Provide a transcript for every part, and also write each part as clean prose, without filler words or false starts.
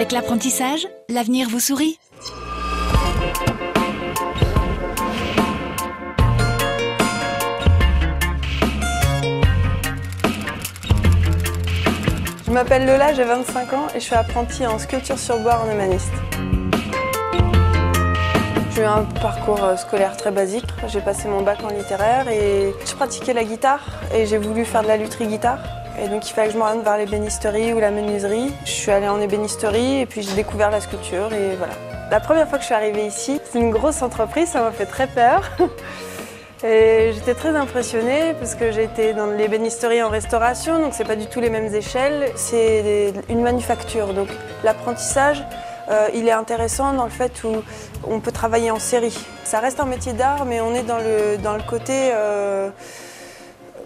Avec l'apprentissage, l'avenir vous sourit. Je m'appelle Lola, j'ai 25 ans et je suis apprentie en sculpture sur bois ornemaniste. J'ai eu un parcours scolaire très basique. J'ai passé mon bac en littéraire et je pratiquais la guitare et j'ai voulu faire de la lutherie guitare. Et donc il fallait que je m'oriente vers l'ébénisterie ou la menuiserie. Je suis allée en ébénisterie et puis j'ai découvert la sculpture et voilà. La première fois que je suis arrivée ici, c'est une grosse entreprise, ça m'a fait très peur. Et j'étais très impressionnée parce que j'ai été dans l'ébénisterie en restauration, donc c'est pas du tout les mêmes échelles. C'est une manufacture, donc l'apprentissage, il est intéressant dans le fait où on peut travailler en série. Ça reste un métier d'art, mais on est dans le côté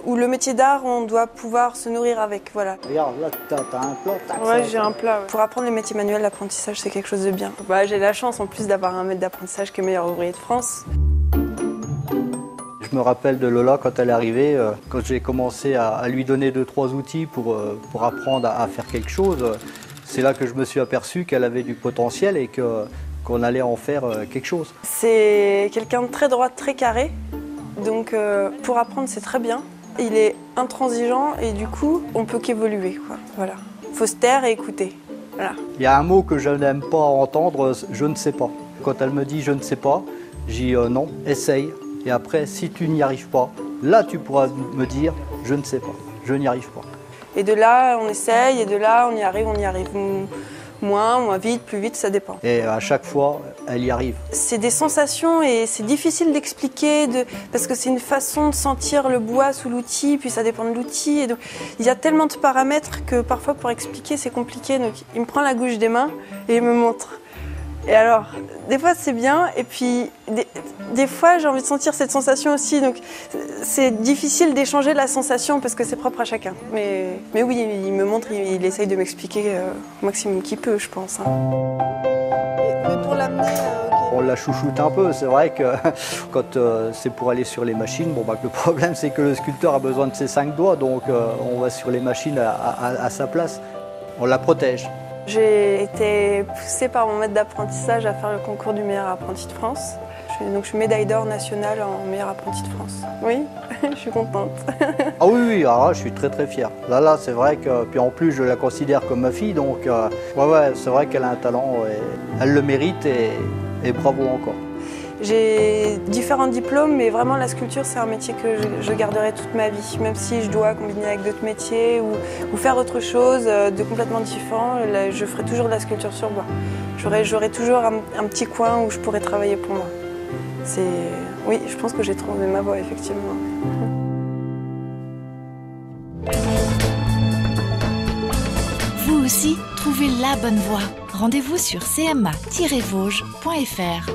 où le métier d'art, on doit pouvoir se nourrir avec, voilà. Regarde, là, t'as un plat. Ouais, j'ai un plat. Ouais. Pour apprendre les métiers manuels, l'apprentissage, c'est quelque chose de bien. Bah, j'ai la chance en plus d'avoir un maître d'apprentissage qui est meilleur ouvrier de France. Je me rappelle de Lola quand elle est arrivée, quand j'ai commencé à lui donner 2-3 outils pour apprendre à faire quelque chose. C'est là que je me suis aperçu qu'elle avait du potentiel et qu'on allait en faire quelque chose. C'est quelqu'un de très droit, très carré. Donc pour apprendre, c'est très bien. Il est intransigeant et du coup, on peut qu'évoluer. Voilà. Faut se taire et écouter. Voilà. Il y a un mot que je n'aime pas entendre, je ne sais pas. Quand elle me dit je ne sais pas, j'ai non, essaye. Et après, si tu n'y arrives pas, là tu pourras me dire je ne sais pas, je n'y arrive pas. Et de là, on essaye, et de là, on y arrive. Moins vite, plus vite, ça dépend. Et à chaque fois, elle y arrive. C'est des sensations et c'est difficile d'expliquer parce que c'est une façon de sentir le bois sous l'outil, puis ça dépend de l'outil. Il y a tellement de paramètres que parfois pour expliquer c'est compliqué. Donc il me prend la gouge des mains et il me montre. Et alors, des fois c'est bien et puis des fois j'ai envie de sentir cette sensation aussi. Donc c'est difficile d'échanger la sensation parce que c'est propre à chacun. Mais oui, il me montre, il essaye de m'expliquer au maximum qu'il peut, je pense. Mais pour l'amener... On la chouchoute un peu, c'est vrai que quand c'est pour aller sur les machines, le problème c'est que le sculpteur a besoin de ses 5 doigts, donc on va sur les machines à sa place. On la protège. J'ai été poussée par mon maître d'apprentissage à faire le concours du meilleur apprenti de France. Donc je suis médaille d'or nationale en meilleur apprenti de France. Oui, je suis contente. Ah oui, alors là, je suis très très fier. Là, c'est vrai que, puis en plus je la considère comme ma fille, donc ouais, c'est vrai qu'elle a un talent, et elle le mérite et bravo encore. J'ai différents diplômes, mais vraiment la sculpture c'est un métier que je garderai toute ma vie. Même si je dois combiner avec d'autres métiers ou faire autre chose de complètement différent, je ferai toujours de la sculpture sur bois. J'aurai toujours un petit coin où je pourrai travailler pour moi. Oui, je pense que j'ai trouvé ma voie effectivement. Vous aussi, trouvez la bonne voie. Rendez-vous sur cma-vosges.fr.